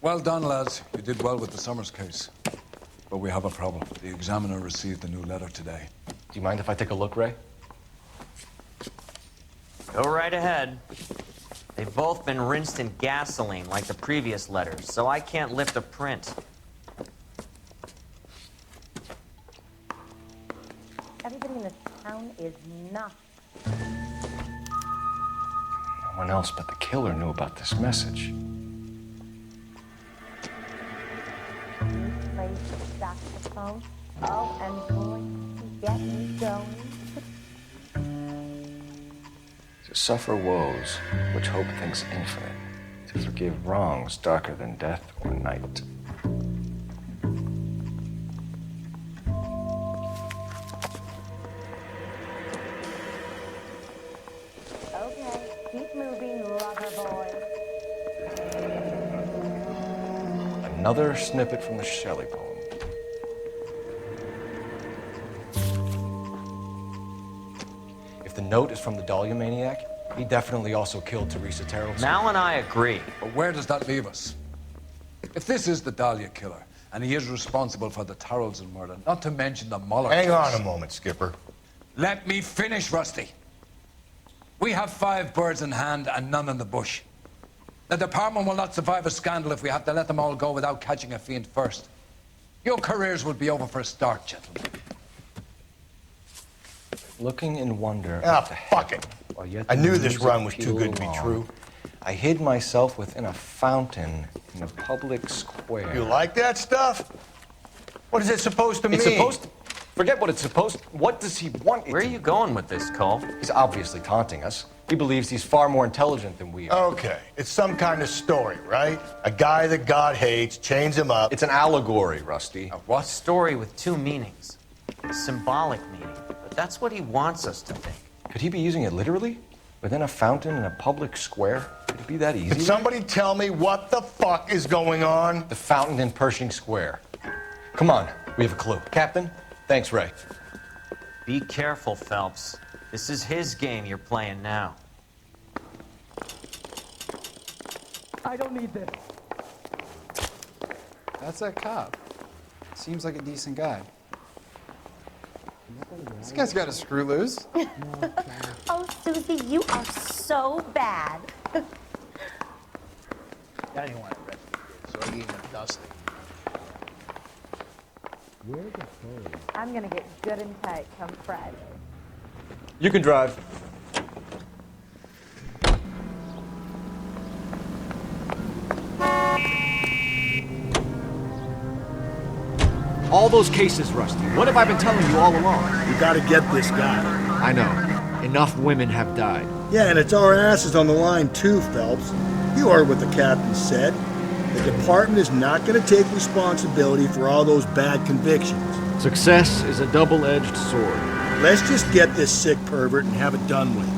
Well done, lads. You did well with the Summers case. But we have a problem. The examiner received a new letter today. Do you mind if I take a look, Ray? Go right ahead. They've both been rinsed in gasoline like the previous letters, so I can't lift a print. Everybody in this town is nuts. No one else but the killer knew about this message. Plays the saxophone. Oh, and boy, you get me going. To suffer woes, which hope thinks infinite. To forgive wrongs darker than death or night. Okay, keep moving, lover boy. Another snippet from the Shelley poem. If the note is from the Dahlia maniac, he definitely also killed Teresa Terrell. Mal and I agree. But where does that leave us? If this is the Dahlia Killer, and he is responsible for the Tarrelson murder, not to mention the Muller Hang case. on a moment, Skipper. Let me finish, Rusty. We have 5 birds in hand and none in the bush. The department will not survive a scandal if we have to let them all go without catching a fiend first. Your careers will be over for a start, gentlemen. Looking in wonder. Ah, at the fuck it. while yet I the knew this music run was too pealed good to be along, true. I hid myself within a fountain in a public square. You like that stuff? What is it supposed to mean? It's supposed to... Forget what it's supposed to... What does he want it Where are to you going with this, Cole? He's obviously taunting us. He believes he's far more intelligent than we are. Okay, it's some kind of story, right? A guy that God hates, chains him up. It's an allegory, Rusty. What? Story with 2 meanings. A symbolic meaning. But that's what he wants us to think. Could he be using it literally? Within a fountain in a public square? Could it be that easy? Can somebody tell me what the fuck is going on? The fountain in Pershing Square. Come on, we have a clue. Captain? Thanks, Ray. Be careful, Phelps. This is his game you're playing now. I don't need this. That's that cop. Seems like a decent guy. This guy's got a screw loose. Oh, Susie, you are so bad. I didn't want to rest so I gave him a dusting. I'm gonna get good and tight come Friday. You can drive. All those cases, Rusty. What have I been telling you all along? We gotta get this guy. I know. Enough women have died. Yeah, and it's our asses on the line too, Phelps. You heard what the captain said. The department is not gonna take responsibility for all those bad convictions. Success is a double-edged sword. Let's just get this sick pervert and have it done with.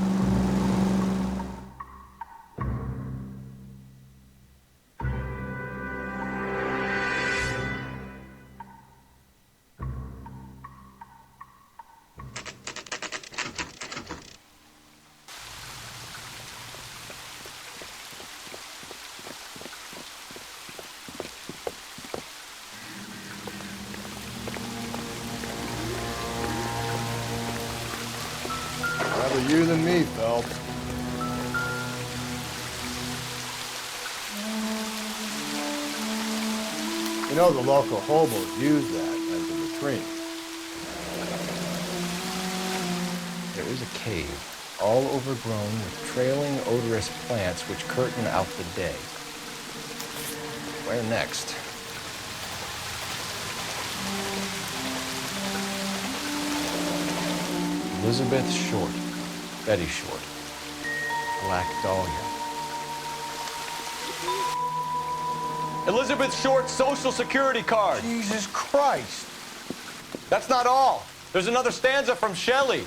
Rather you than me, Phelps. You know the local hobos use that as a latrine. There is a cave, all overgrown with trailing, odorous plants which curtain out the day. Where next? Elizabeth Short, Betty Short, Black Dahlia. Elizabeth Short's social security card. Jesus Christ. That's not all. There's another stanza from Shelley.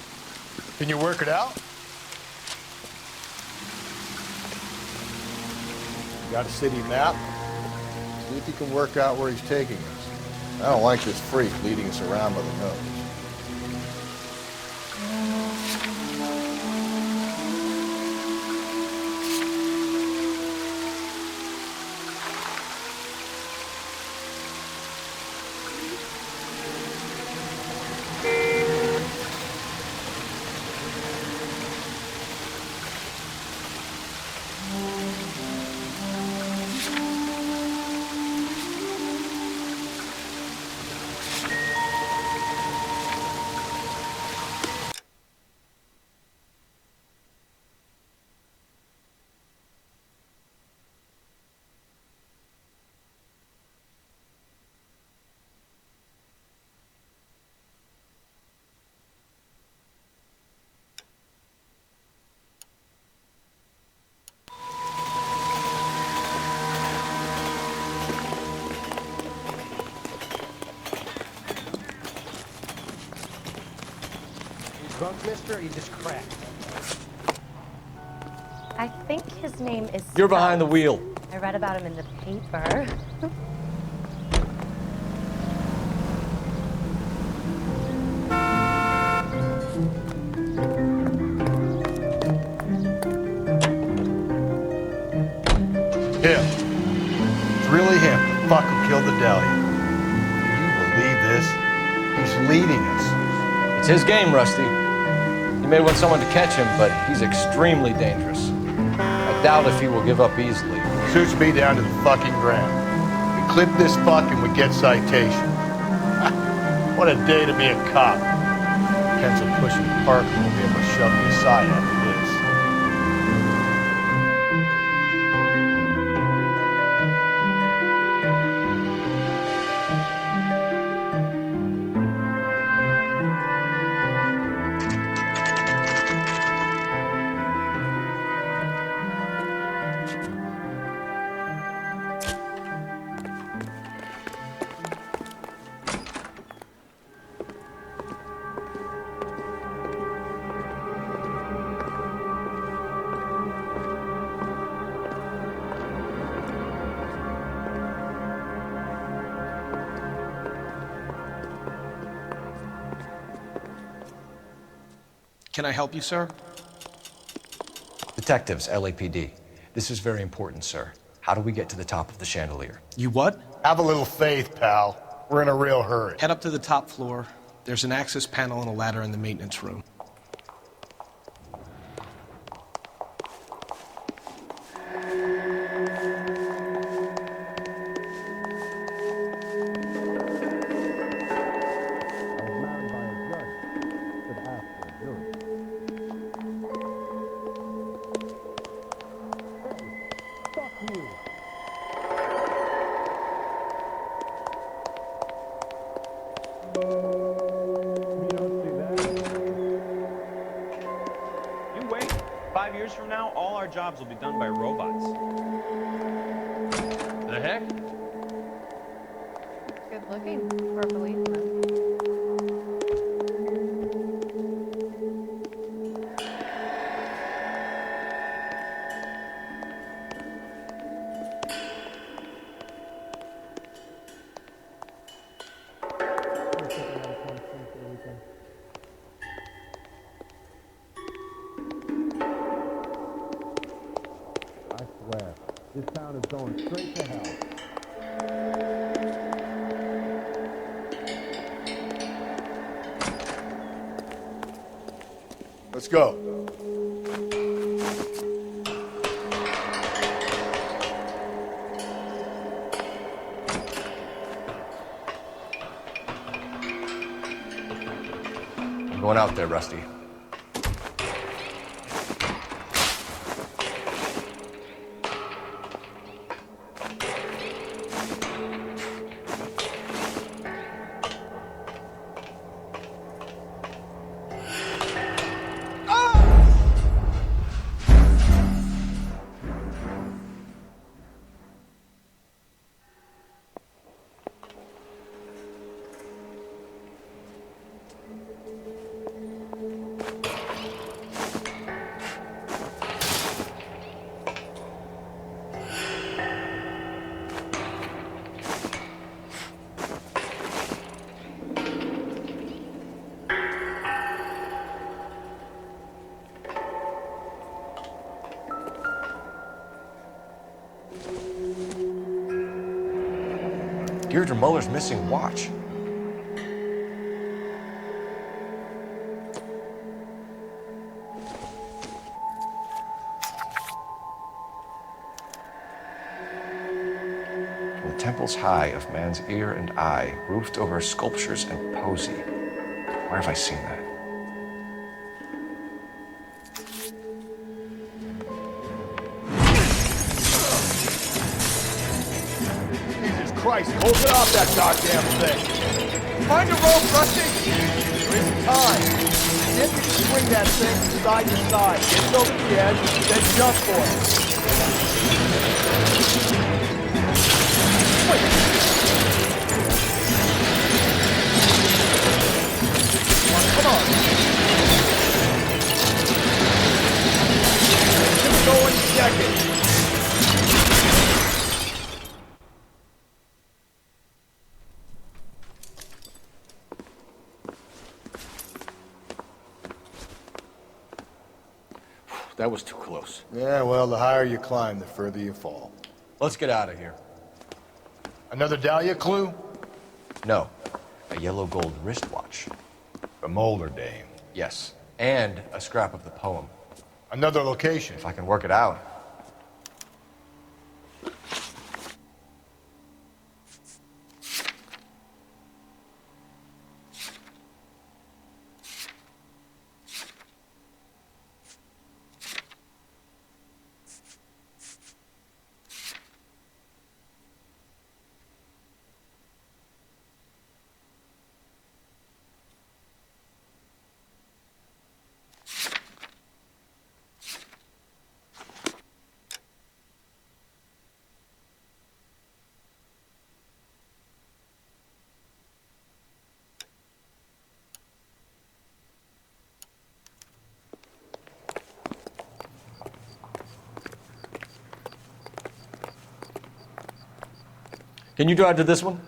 Can you work it out? You got a city map? See if you can work out where he's taking us. I don't like this freak leading us around by the nose. drunk, mister, or you just cracked? I think his name is You're behind the Spells. wheel. I read about him in the paper. Him. It's really him. The fuck who killed the Dahlia. Can you believe this? He's leading us. It's his game, Rusty. You may want someone to catch him, but he's extremely dangerous. I doubt if he will give up easily. Suits me down to the fucking ground. We clip this fuck and we get citation. What a day to be a cop. Pencil pushing Parker will be able to shove me aside after this. Can I help you, sir? Detectives, LAPD. This is very important, sir. How do we get to the top of the chandelier? You what? Have a little faith, pal. We're in a real hurry. Head up to the top floor. There's an access panel and a ladder in the maintenance room. You wait. 5 years from now, all our jobs will be done by robots. The heck? Good looking for a policeman. This town is going straight to hell. Let's go. I'm going out there, Rusty. Deirdre Muller's missing watch. From the temples high of man's ear and eye, roofed over sculptures and poesy. Where have I seen that? Christ, hold it off that goddamn thing. Find a rope, Rusty. There isn't time. See if you can swing that thing from side to side. Get it over the edge, then jump for it. Wait. Come on. That was too close. Yeah, well, the higher you climb, the further you fall. Let's get out of here. Another Dahlia clue? No. A yellow gold wristwatch. The Molar Dame. Yes. And a scrap of the poem. Another location. If I can work it out. Can you drive to this one?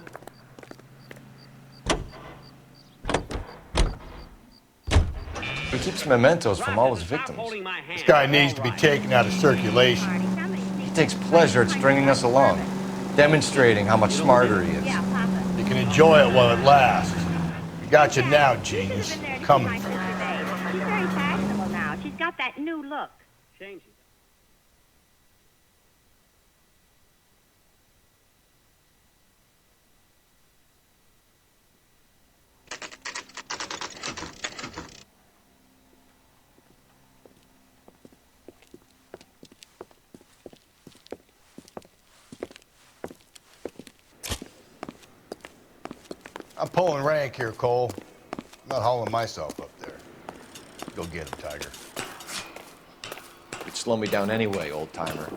He keeps mementos from all his victims. This guy needs to be taken out of circulation. He takes pleasure at stringing us along, demonstrating how much smarter he is. You can enjoy it while it lasts. We got you now, genius. Coming for you. She's very fashionable now. She's got that new look. Change it. I'm pulling rank here, Cole. I'm not hauling myself up there. Go get him, Tiger. You'd slow me down anyway, old-timer.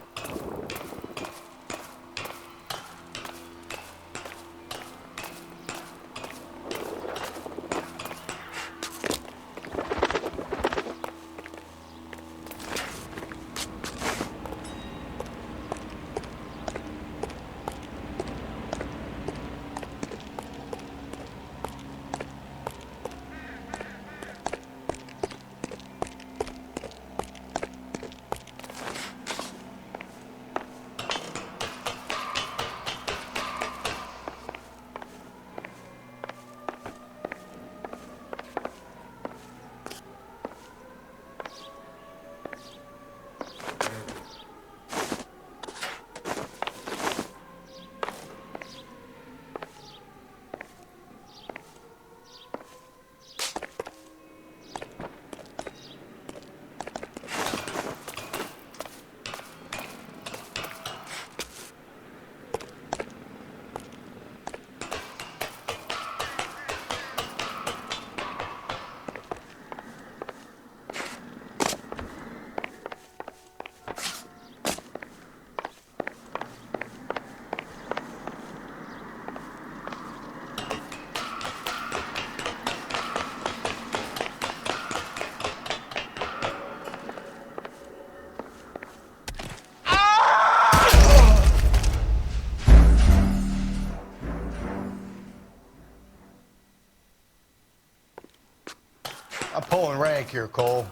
I'm pulling rank here, Cole.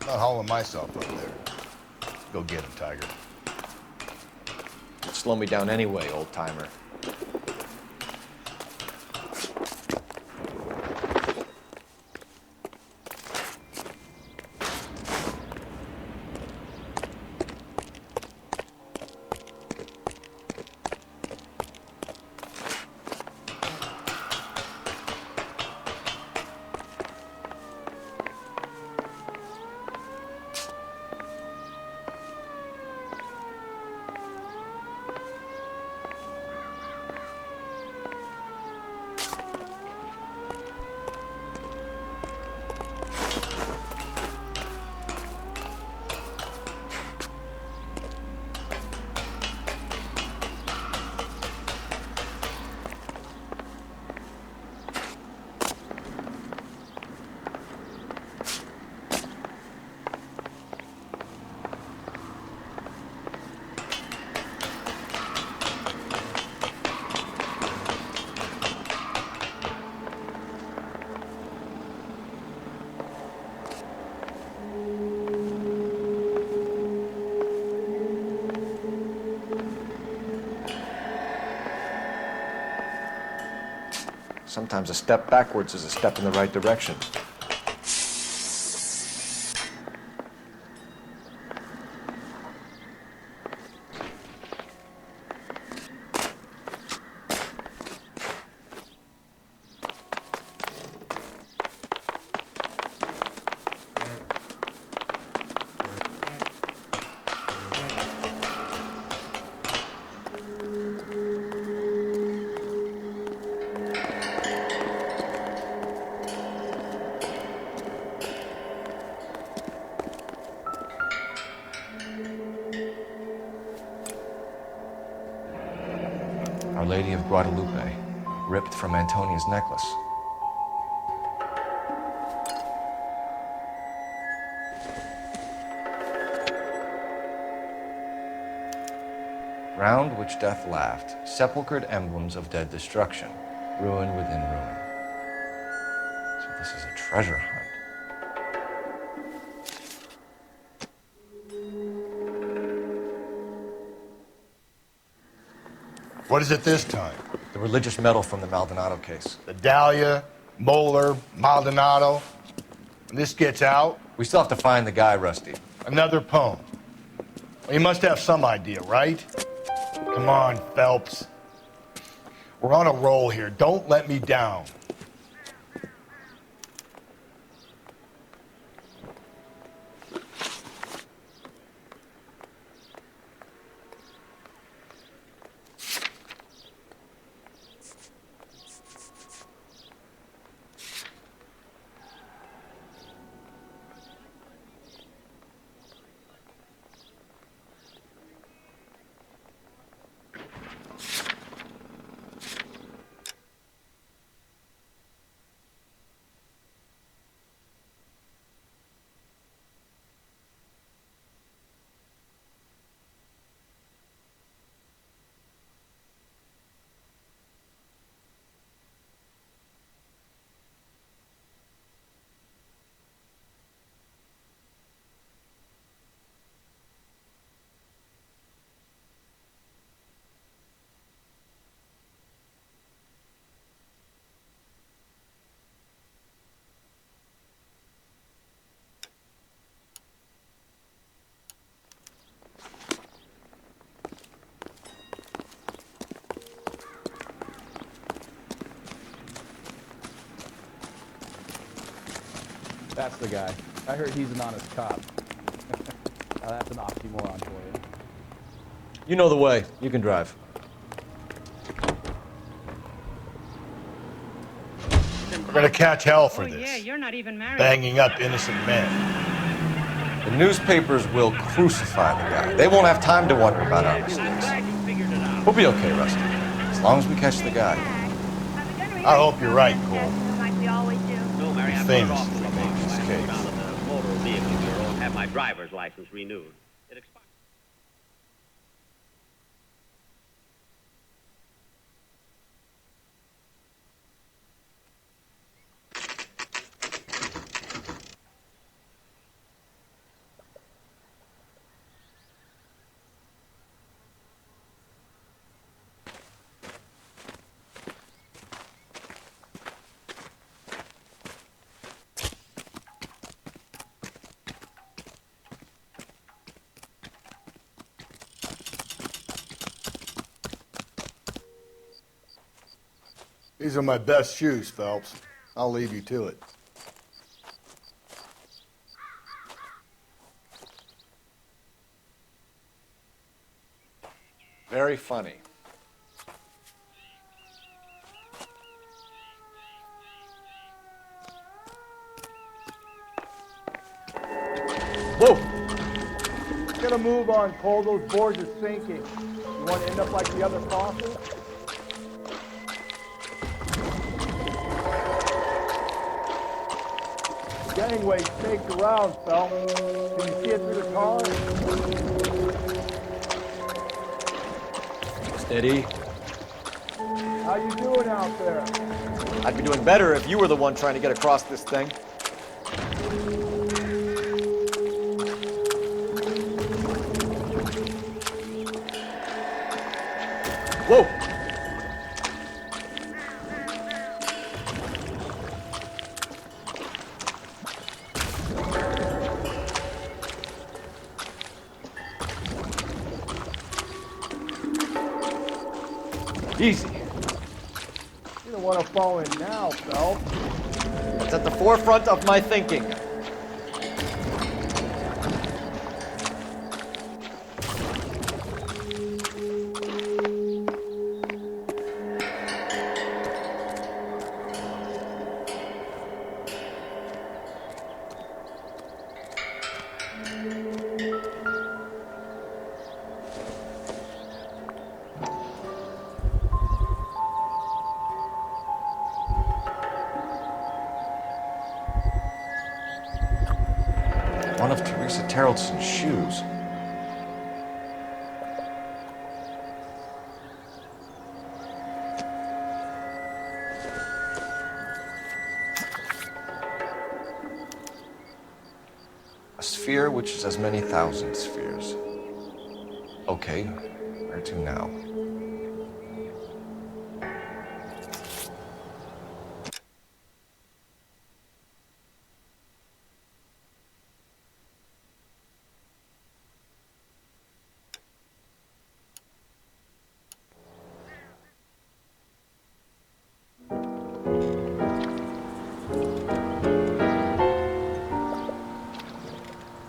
I'm not hauling myself up there. Go get him, Tiger. You'd slow me down anyway, old-timer. Sometimes a step backwards is a step in the right direction. Our Lady of Guadalupe, ripped from Antonia's necklace. Round which death laughed, sepulchred emblems of dead destruction, ruin within ruin. So this is a treasure hunt. What is it this time? The religious medal from the Maldonado case. The Dahlia, Moeller, Maldonado. When this gets out... We still have to find the guy, Rusty. Another poem. Well, you must have some idea, right? Come on, Phelps. We're on a roll here. Don't let me down. That's the guy. I heard he's an honest cop. Now that's an oxymoron for you. You know the way. You can drive. We're gonna catch hell for this. Yeah, you're not even married. Banging up innocent men. The newspapers will crucify the guy. They won't have time to wonder about our mistakes. We'll be okay, Rusty. As long as we catch the guy. I hope you're right, Cole. Like we always do. No, Mary, He's I'm famous off for the making his case. Out of the Motor Vehicle Bureau and have my driver's license renewed. It expired. These are my best shoes, Phelps. I'll leave you to it. Very funny. Whoa! Get a move on, Cole. Those boards are sinking. You want to end up like the other fossils? Gangway snaked around, Phelps. Can you see it through the car? Steady. How you doing out there? I'd be doing better if you were the one trying to get across this thing. Whoa! Easy. You don't want to fall in now, Phelps. It's at the forefront of my thinking. One of Teresa Terreldson's shoes. A sphere which is as many thousand spheres. Okay, where to now?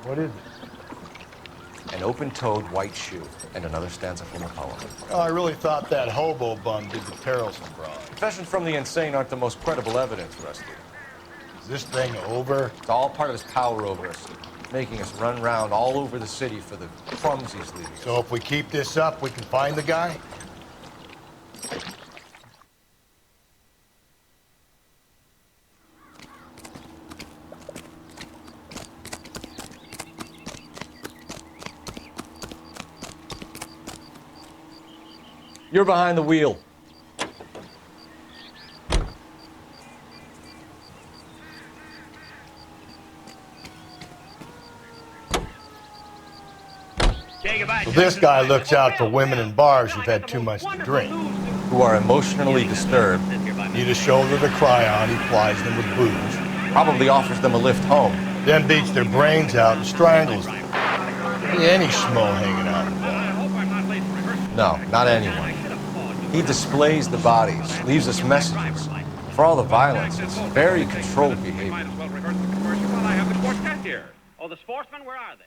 What is it? An open-toed white shoe, and another stanza from a poem. Oh, I really thought that hobo bum did the Terrelson broad. Confessions from the insane aren't the most credible evidence, Rusty. Is this thing over? It's all part of his power over us, making us run round all over the city for the crumbs he's leaving us. So if we keep this up, we can find the guy? You're behind the wheel. So this guy looks out for women in bars who've had too much to drink. Who are emotionally disturbed. Need a shoulder to cry on, he plies them with booze. Probably offers them a lift home. Then beats their brains out and strangles them. Be any schmo hanging out in the bar. No, not anyone. He displays the bodies, leaves us messages. For all the violence, it's very controlled behavior. Might as well rehearse the commercial while I have the quartet here. Oh, the sportsmen, where are they?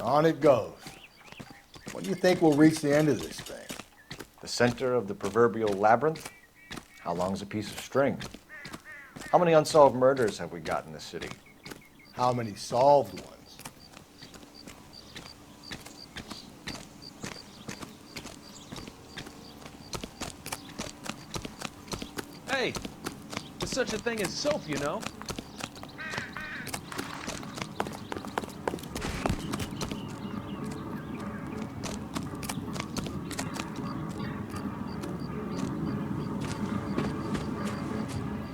On it goes. When do you think we'll reach the end of this thing? The center of the proverbial labyrinth? How long's a piece of string? How many unsolved murders have we got in the city? How many solved ones? Hey, there's such a thing as soap, you know.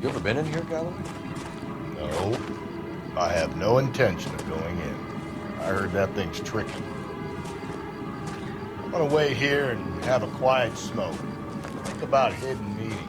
You ever been in here, Galloway? No. I have no intention of going in. I heard that thing's tricky. I'm gonna wait here and have a quiet smoke. Think about hidden meetings.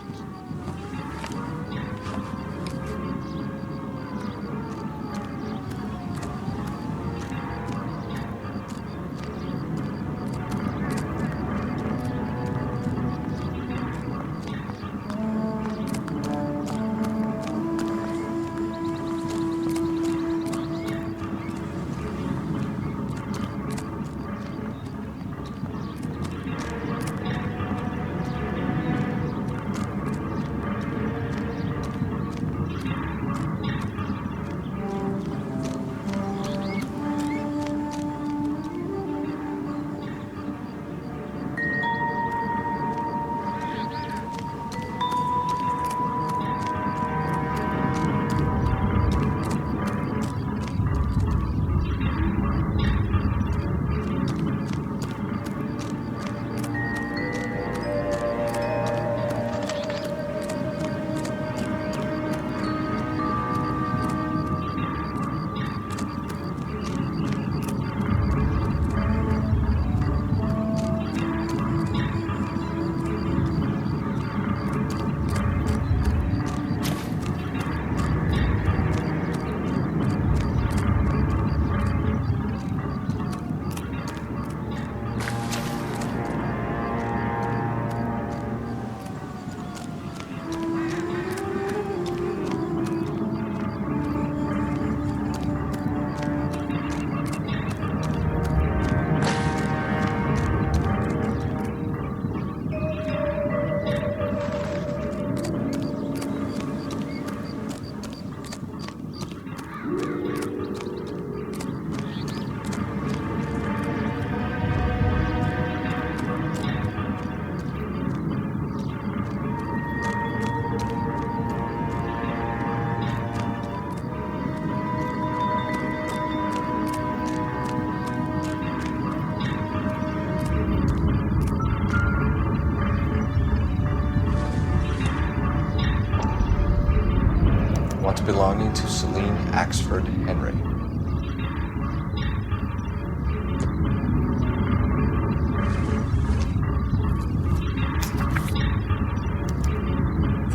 belonging to Celine Axford Henry.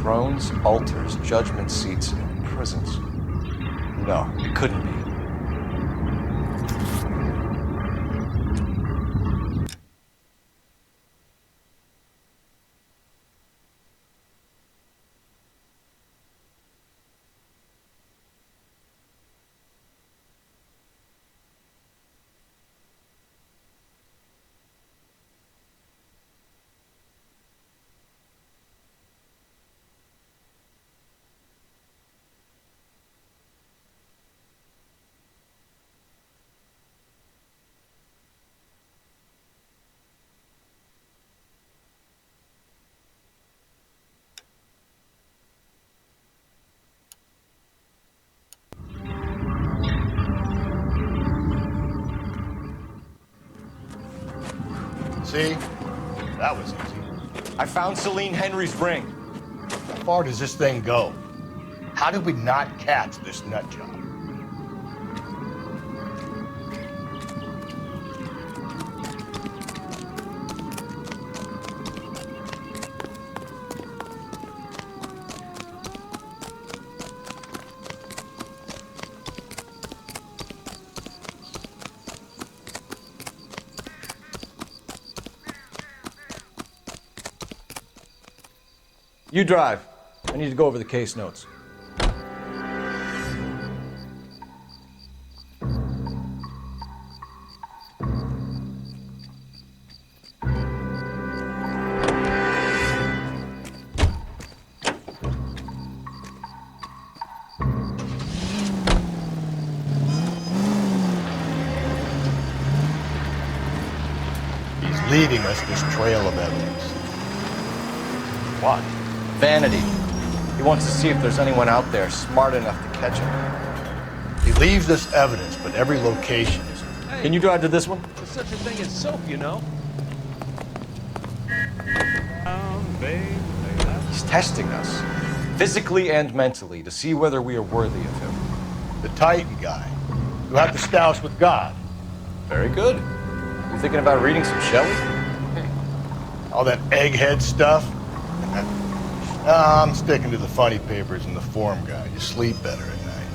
Thrones, altars, judgment seats, and prisons. No, it couldn't be. See? That was easy. I found Celine Henry's ring. How far does this thing go? How did we not catch this nut job? You drive. I need to go over the case notes. He's leaving us this trail of evidence. What? Vanity. He wants to see if there's anyone out there smart enough to catch him. He leaves us evidence, but every location is... Hey, can you drive to this one? There's such a thing as soap, you know. He's testing us, physically and mentally, to see whether we are worthy of him. The Titan guy, who had the stoush with God. Very good. You thinking about reading some Shelley? All that egghead stuff? I'm sticking to the funny papers and the form guy. You sleep better at night.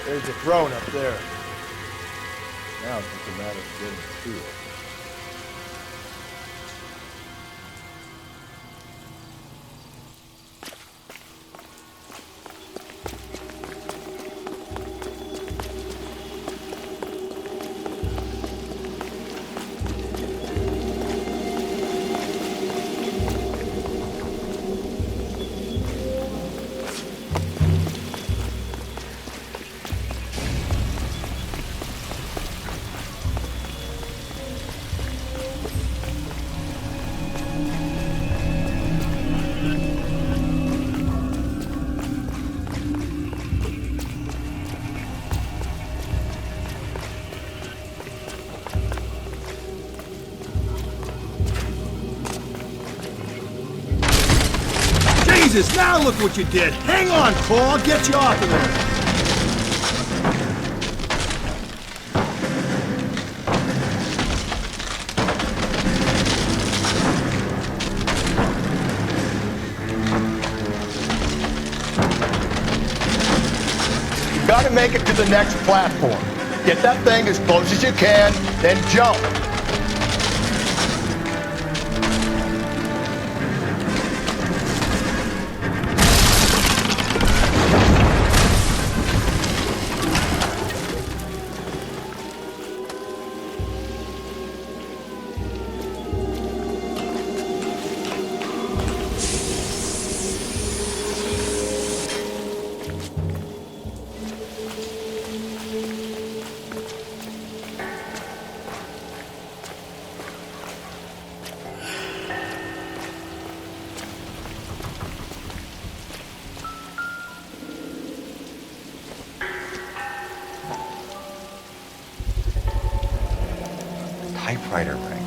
There's a throne up there. Now it's just a matter of getting to it. Jesus, now look what you did. Hang on, Cole. I'll get you off of there. You gotta make it to the next platform. Get that thing as close as you can, then jump. typewriter ring.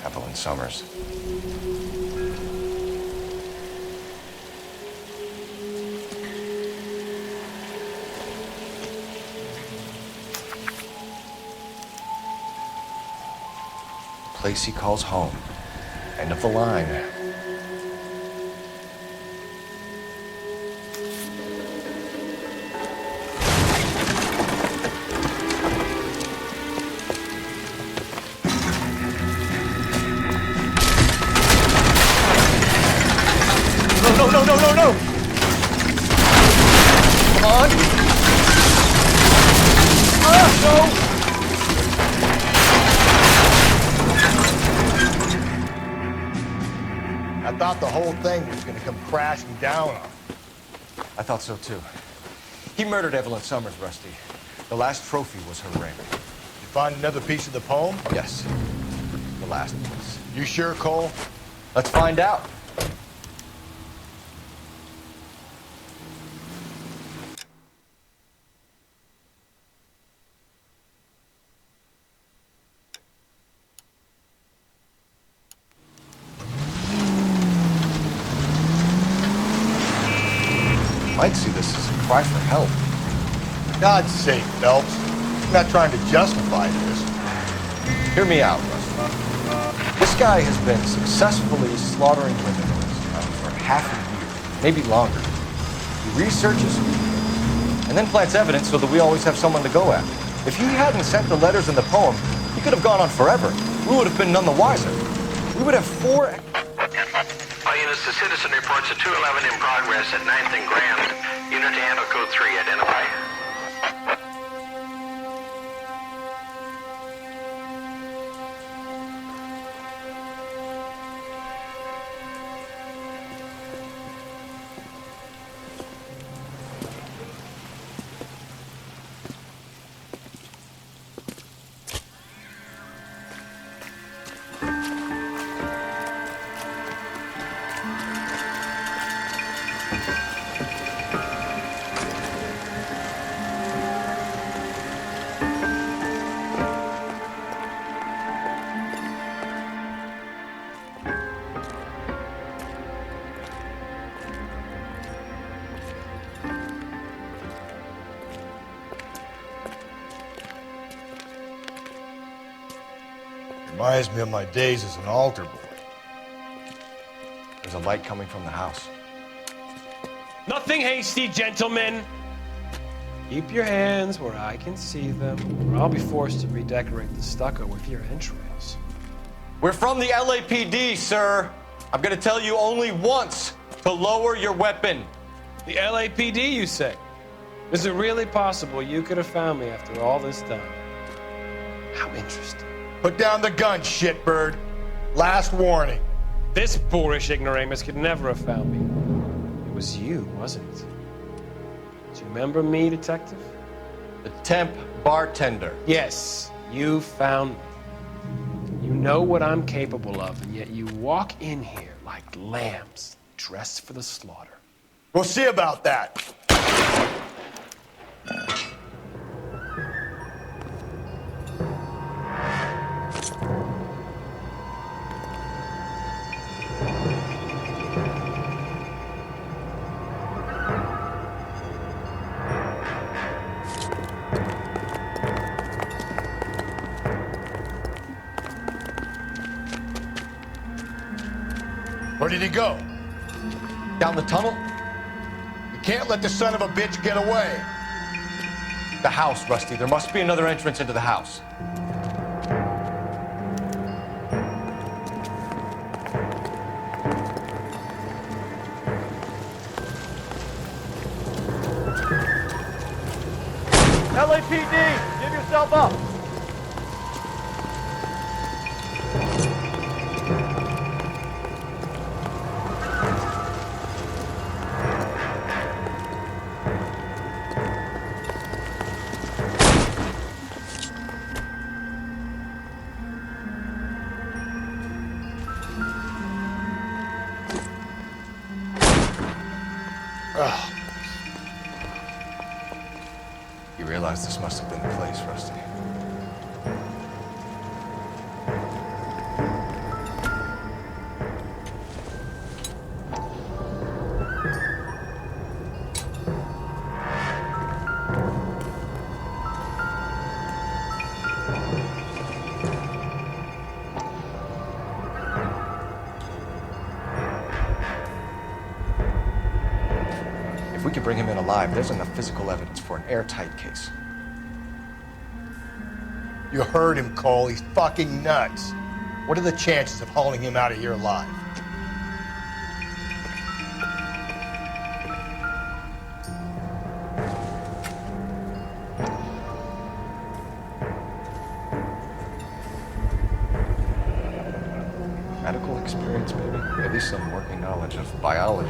Evelyn Summers. The place he calls home. End of the line. No! Come on! No! I thought the whole thing was gonna come crashing down on him. I thought so too. He murdered Evelyn Summers, Rusty. The last trophy was her ring. You find another piece of the poem? Yes. The last piece. You sure, Cole? Let's find out. Might see this as a cry for help. For God's sake, Phelps. I'm not trying to justify this. Hear me out, Rusty. This guy has been successfully slaughtering women in this town for half a year, maybe longer. He researches and then plants evidence so that we always have someone to go after. If he hadn't sent the letters in the poem, he could have gone on forever. We would have been none the wiser. We would have 4... All units, the citizen reports a 211 in progress at 9th and Grand. Unit to handle code 3, identify. Reminds me of my days as an altar boy. There's a light coming from the house. Nothing hasty, gentlemen. Keep your hands where I can see them, or I'll be forced to redecorate the stucco with your entrails. We're from the LAPD, sir. I'm gonna tell you only once to lower your weapon. The LAPD, you say? Is it really possible you could have found me after all this time? How interesting. Put down the gun, shitbird. Last warning. This boorish ignoramus could never have found me. It was you, wasn't it? Do you remember me, detective? The temp bartender. Yes, you found me. You know what I'm capable of, and yet you walk in here like lambs dressed for the slaughter. We'll see about that. Where did he go? Down the tunnel? You can't let the son of a bitch get away. The house, Rusty. There must be another entrance into the house. LAPD, give yourself up. You realize this must have been the place, Rusty. If we could bring him in alive, there's enough physical evidence for an airtight case. You heard him, Cole. He's fucking nuts. What are the chances of hauling him out of here alive? Medical experience, maybe? At least some working knowledge of biology.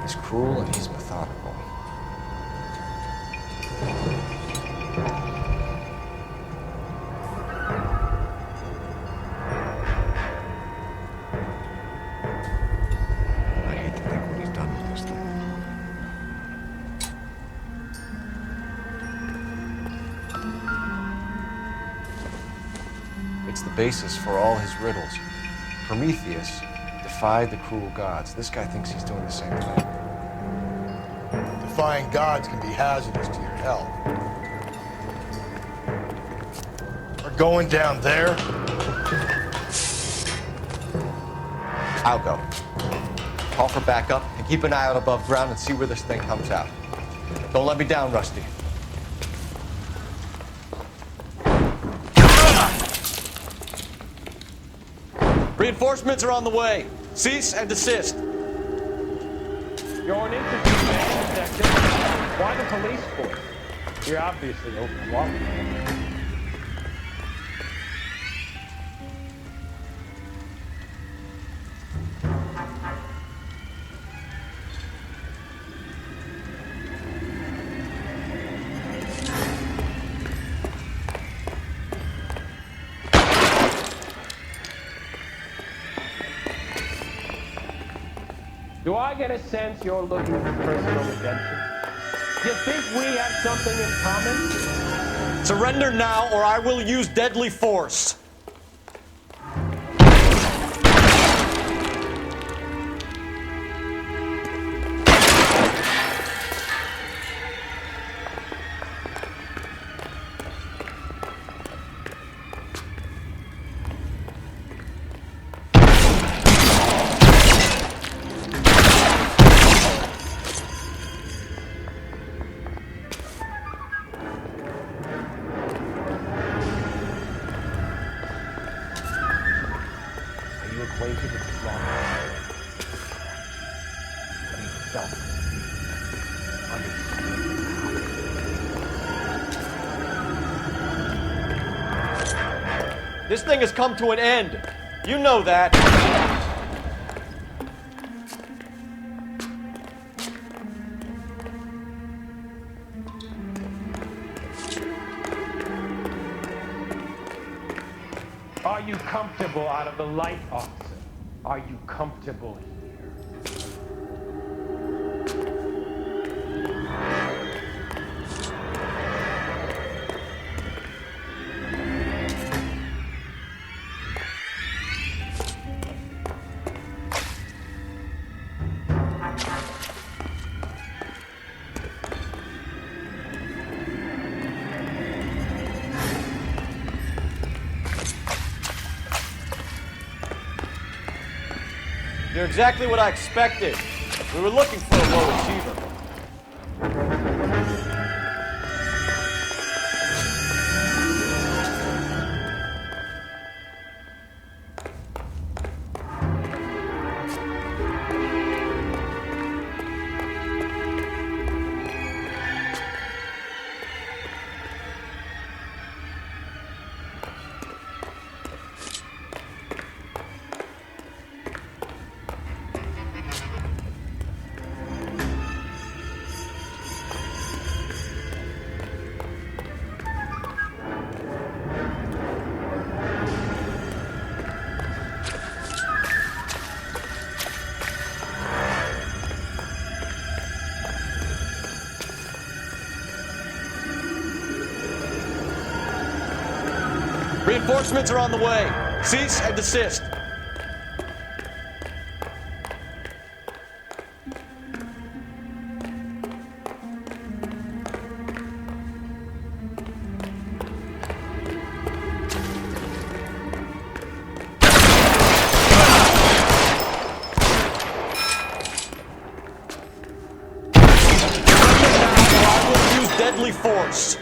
He's cruel and he's methodical. I hate to think what he's done with this thing. It's the basis for all his riddles. Prometheus defied the cruel gods. This guy thinks he's doing the same thing. Defying gods can be hazardous to your health. We're going down there. I'll go. Call for backup and keep an eye out above ground and see where this thing comes out. Don't let me down, Rusty. Reinforcements are on the way. Cease and desist. You're an interesting man, Detective. Why the police force? You're obviously overwhelmed. Do I get a sense you're looking for personal redemption? Do you think we have something in common? Surrender now, or I will use deadly force. Acquainted with the law. But he felt understood. This thing has come to an end. You know that. Are you comfortable out of the light, officer? Are you comfortable here? You're exactly what I expected. We were looking for a low achiever. Reinforcements are on the way. Cease and desist. deadly force.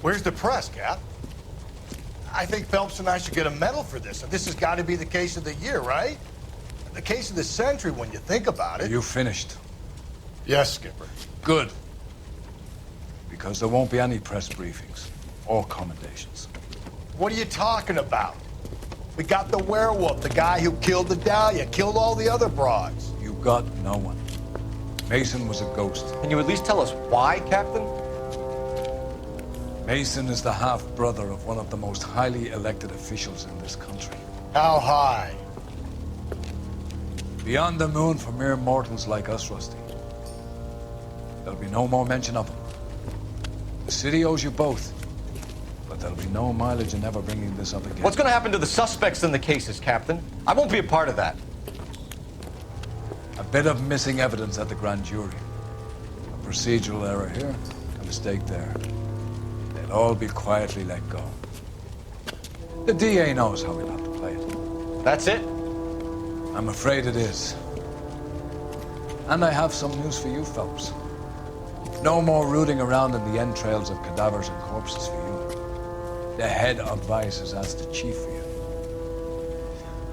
Where's the press, Cap? I think Phelps and I should get a medal for this. And this has got to be the case of the year, right? The case of the century when you think about it. You finished? Yes, Skipper. Good. Because there won't be any press briefings or commendations. What are you talking about? We got the werewolf, the guy who killed the Dahlia, killed all the other broads. You got no one. Mason was a ghost. Can you at least tell us why, Captain? Mason is the half-brother of one of the most highly elected officials in this country. How high? Beyond the moon for mere mortals like us, Rusty. There'll be no more mention of him. The city owes you both, but there'll be no mileage in ever bringing this up again. What's going to happen to the suspects in the cases, Captain? I won't be a part of that. A bit of missing evidence at the grand jury. A procedural error here, a mistake there. They'll all be quietly let go. The DA knows how we'll have to play it. That's it? I'm afraid it is. And I have some news for you, Phelps. No more rooting around in the entrails of cadavers and corpses for you. The head of Vice has asked the chief for you.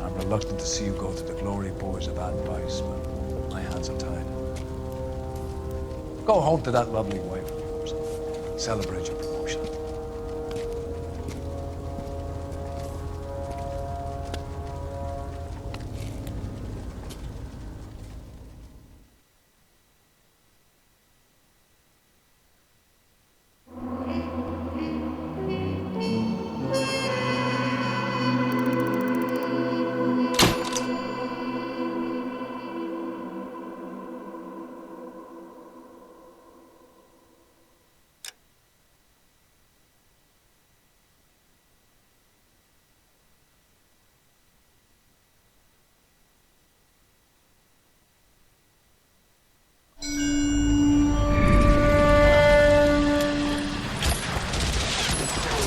I'm reluctant to see you go to the glory boys of Ad Vice, but my hands are tied. Go home to that lovely wife of yours. Celebrate your promotion.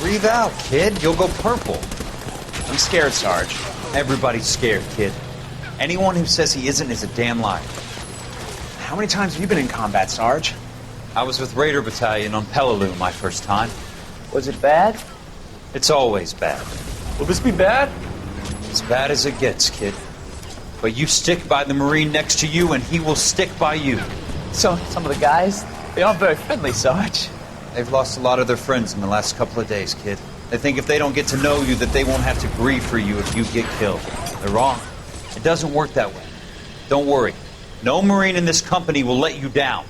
Breathe out, kid. You'll go purple. I'm scared, Sarge. Everybody's scared, kid. Anyone who says he isn't is a damn liar. How many times have you been in combat, Sarge? I was with Raider Battalion on Peleliu my first time. Was it bad? It's always bad. Will this be bad? As bad as it gets, kid. But you stick by the Marine next to you, and he will stick by you. So, some of the guys, they aren't very friendly, Sarge. They've lost a lot of their friends in the last couple of days, kid. They think if they don't get to know you, that they won't have to grieve for you if you get killed. They're wrong. It doesn't work that way. Don't worry. No Marine in this company will let you down.